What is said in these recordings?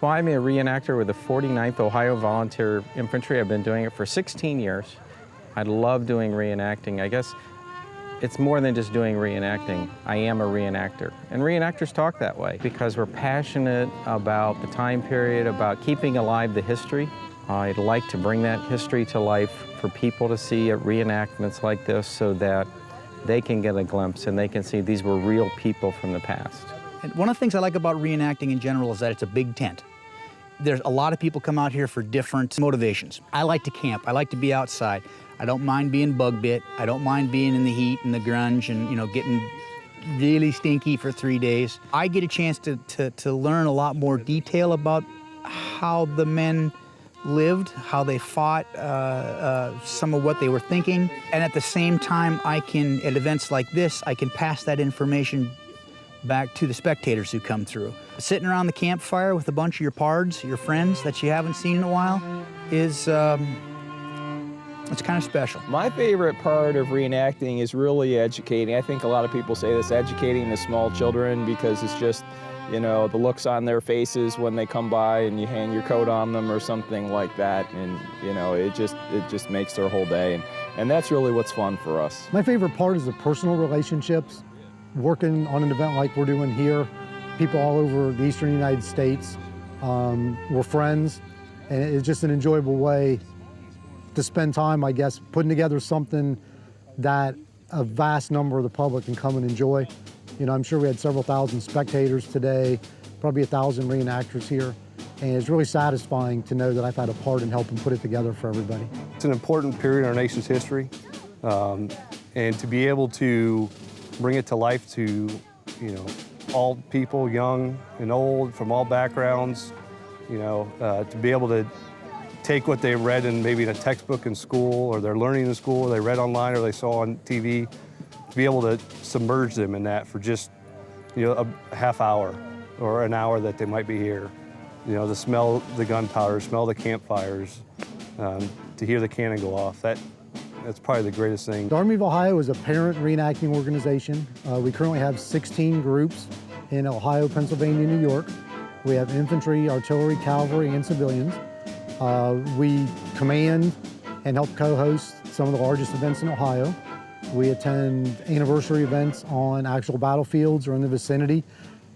Well, I'm a reenactor with the 49th Ohio Volunteer Infantry. I've been doing it for 16 years. I love doing reenacting. I guess it's more than just doing reenacting. I am a reenactor. And reenactors talk that way because we're passionate about the time period, about keeping alive the history. I'd like to bring that history to life for people to see at reenactments like this so that they can get a glimpse and they can see these were real people from the past. And one of the things I like about reenacting in general is that it's a big tent. There's a lot of people come out here for different motivations. I like to camp. I like to be outside. I don't mind being bug bit. I don't mind being in the heat and the grunge and, you know, getting really stinky for 3 days. I get a chance to learn a lot more detail about how the men lived, how they fought, some of what they were thinking. And at the same time, I can, at events like this, I can pass that information back to the spectators who come through. Sitting around the campfire with a bunch of your pards, your friends that you haven't seen in a while, is it's kind of special. My favorite part of reenacting is really educating. I think a lot of people say this, educating the small children, because it's just, you know, the looks on their faces when they come by and you hang your coat on them or something like that, and you know, it just makes their whole day, and that's really what's fun for us. My favorite part is the personal relationships. Working on an event like we're doing here, people all over the eastern United States, we're friends, and it's just an enjoyable way to spend time, I guess, putting together something that a vast number of the public can come and enjoy. You know, I'm sure we had several thousand spectators today, probably 1,000 reenactors here, and it's really satisfying to know that I've had a part in helping put it together for everybody. It's an important period in our nation's history, and to be able to bring it to life to, you know, all people, young and old, from all backgrounds, you know, to be able to take what they read in maybe in a textbook in school, or they're learning in school, or they read online, or they saw on TV, to be able to submerge them in that for just, you know, a half hour or an hour that they might be here. You know, to smell the gunpowder, smell the campfires, to hear the cannon go off. That's probably the greatest thing. The Army of Ohio is a parent reenacting organization. We currently have 16 groups in Ohio, Pennsylvania, New York. We have infantry, artillery, cavalry, and civilians. We command and help co-host some of the largest events in Ohio. We attend anniversary events on actual battlefields or in the vicinity.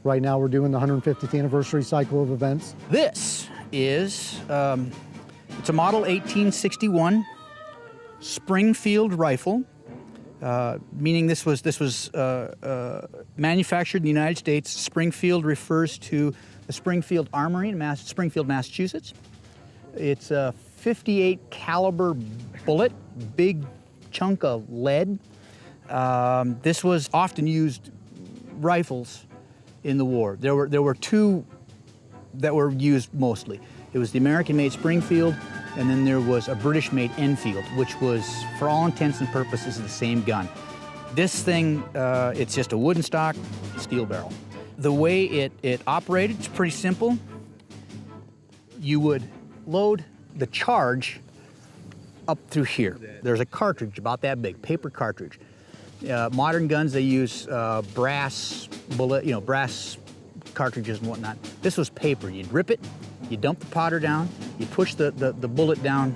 Right now we're doing the 150th anniversary cycle of events. This is, it's a model 1861 Springfield rifle, meaning this was manufactured in the United States. Springfield refers to the Springfield Armory in Springfield, Massachusetts. It's a .58 caliber bullet, big chunk of lead. This was often used rifles in the war. There were two that were used mostly. It was the American-made Springfield, and then there was a British-made Enfield, which was, for all intents and purposes, the same gun. This thing, it's just a wooden stock, steel barrel. The way it operated, it's pretty simple. You would load the charge up through here. There's a cartridge about that big, paper cartridge. Modern guns, they use brass bullet, brass cartridges and whatnot. This was paper. You'd rip it, you dump the powder down, you push the bullet down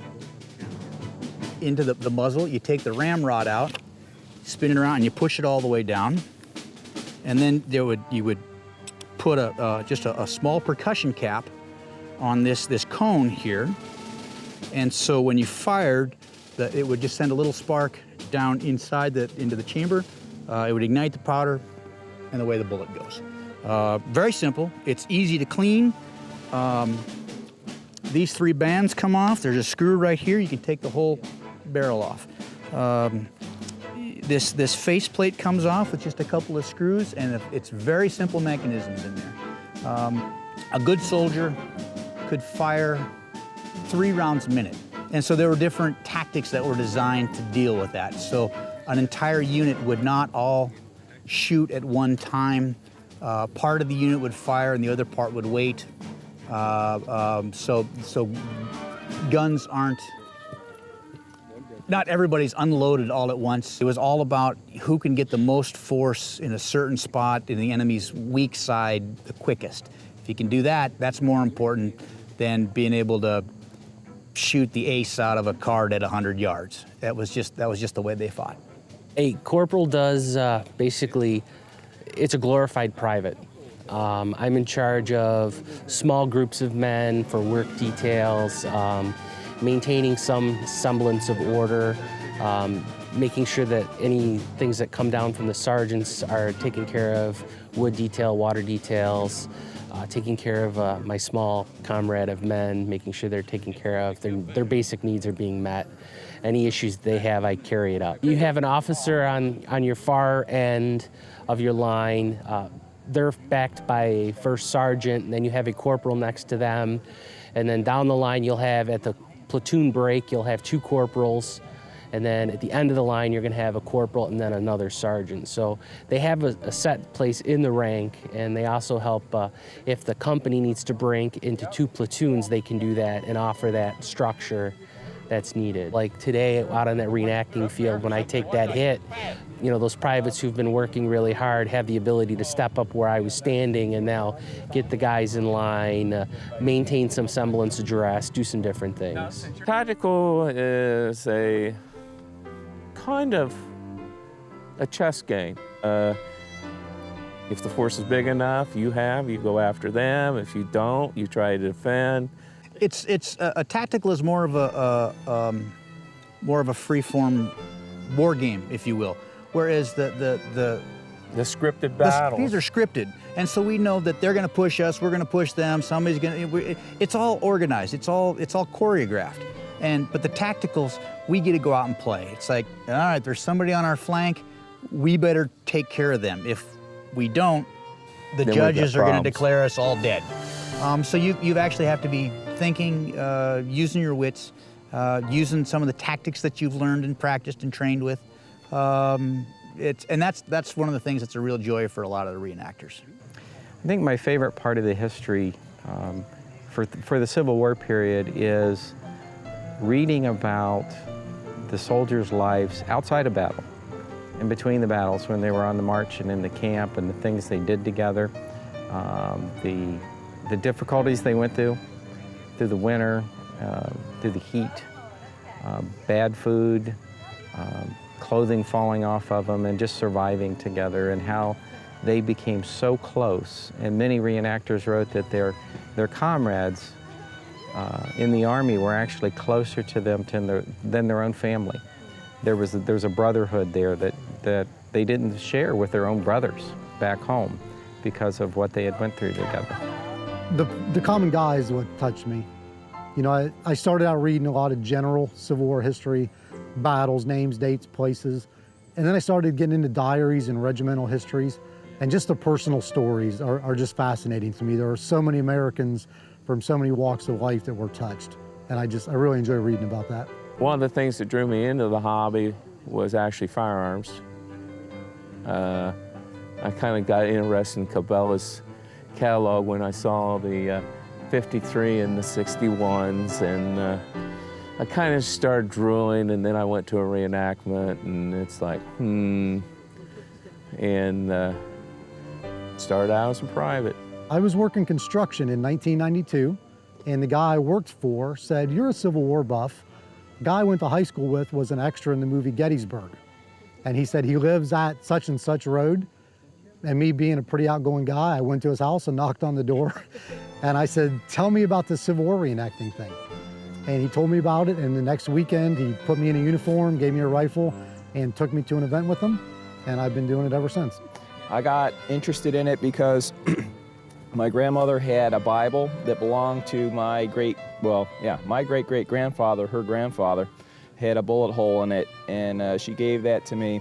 into the muzzle, you take the ramrod out, spin it around, and you push it all the way down. And then you would put just a small percussion cap on this cone here. And so when you fired, it would just send a little spark down inside into the chamber. It would ignite the powder, and away the bullet goes. Very simple. It's easy to clean. These three bands come off. There's a screw right here. You can take the whole barrel off. This faceplate comes off with just a couple of screws, and it's very simple mechanisms in there. A good soldier could fire 3 rounds a minute. And so there were different tactics that were designed to deal with that. So an entire unit would not all shoot at one time. Part of the unit would fire and the other part would wait. So guns aren't, not everybody's unloaded all at once. It was all about who can get the most force in a certain spot in the enemy's weak side the quickest. If you can do that, that's more important than being able to shoot the ace out of a card at 100 yards. That was just the way they fought. A corporal does basically, it's a glorified private. I'm in charge of small groups of men for work details, maintaining some semblance of order, making sure that any things that come down from the sergeants are taken care of, wood detail, water details, taking care of my small comrade of men, making sure they're taken care of, their basic needs are being met. Any issues they have, I carry it up. You have an officer on your far end of your line. They're backed by a first sergeant, and then you have a corporal next to them. And then down the line, you'll have, at the platoon break, you'll have 2 corporals. And then at the end of the line, you're gonna have a corporal and then another sergeant. So they have a set place in the rank, and they also help, if the company needs to break into 2 platoons, they can do that and offer that structure that's needed. Like today, out on that reenacting field, when I take that hit, you know, those privates who've been working really hard have the ability to step up where I was standing and now get the guys in line, maintain some semblance of dress, do some different things. Tactical is a kind of a chess game. If the force is big enough, you go after them. If you don't, you try to defend. It's a tactical is more of a free-form war game, if you will. Whereas the scripted battles. These are scripted, and so we know that they're going to push us. We're going to push them. Somebody's going to. It's all organized. It's all choreographed. But the tacticals, we get to go out and play. It's like, all right, there's somebody on our flank. We better take care of them. If we don't, the judges are going to declare us all dead. So you actually have to be thinking, using your wits, using some of the tactics that you've learned and practiced and trained with. And that's one of the things that's a real joy for a lot of the reenactors. I think my favorite part of the history for the Civil War period is reading about the soldiers' lives outside of battle, in between the battles, when they were on the march and in the camp, and the things they did together, the difficulties they went through the winter, through the heat, bad food, clothing falling off of them, and just surviving together, and how they became so close. And many reenactors wrote that their comrades in the Army were actually closer to them than their own family. There's a brotherhood there that they didn't share with their own brothers back home because of what they had went through together. The common guy is what touched me. You know, I started out reading a lot of general Civil War history, battles, names, dates, places, and then I started getting into diaries and regimental histories, and just the personal stories are just fascinating to me. There are so many Americans from so many walks of life that were touched, and I really enjoy reading about that. One of the things that drew me into the hobby was actually firearms. I kind of got interested in Cabela's catalog when I saw the 53 and the 61s, and I kind of started drooling, and then I went to a reenactment, and it's like, and started out as a private. I was working construction in 1992, and the guy I worked for said, "You're a Civil War buff." The guy I went to high school with was an extra in the movie Gettysburg. And he said he lives at such and such road. And me being a pretty outgoing guy, I went to his house and knocked on the door. And I said, "Tell me about this Civil War reenacting thing." And he told me about it, and the next weekend he put me in a uniform, gave me a rifle, and took me to an event with him. And I've been doing it ever since. I got interested in it because my grandmother had a Bible that belonged to my great-great-grandfather. Her grandfather had a bullet hole in it, and she gave that to me.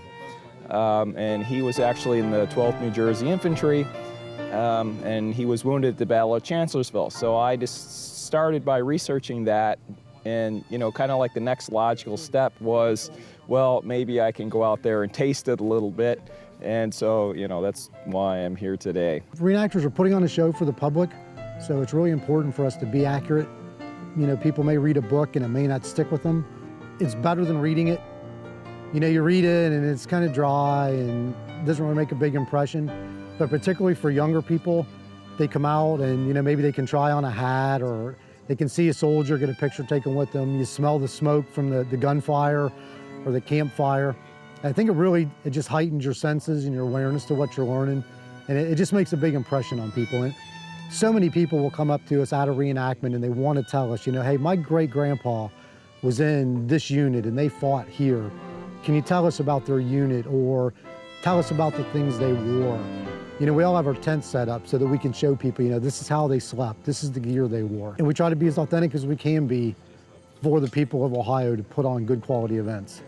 And he was actually in the 12th New Jersey Infantry, and he was wounded at the Battle of Chancellorsville. So I just started by researching that, and kind of like the next logical step was, well, maybe I can go out there and taste it a little bit. And so, that's why I'm here today. Reenactors are putting on a show for the public, so it's really important for us to be accurate. People may read a book and it may not stick with them. It's better than reading it. You read it and it's kind of dry and doesn't really make a big impression. But particularly for younger people, they come out and, you know, maybe they can try on a hat, or they can see a soldier, get a picture taken with them. You smell the smoke from the gunfire or the campfire. And I think it just heightens your senses and your awareness to what you're learning. And it just makes a big impression on people. And so many people will come up to us out of reenactment and they want to tell us, you know, hey, my great-grandpa was in this unit and they fought here. Can you tell us about their unit, or tell us about the things they wore? You know, we all have our tents set up so that we can show people, you know, this is how they slept, this is the gear they wore. And we try to be as authentic as we can be for the people of Ohio to put on good quality events.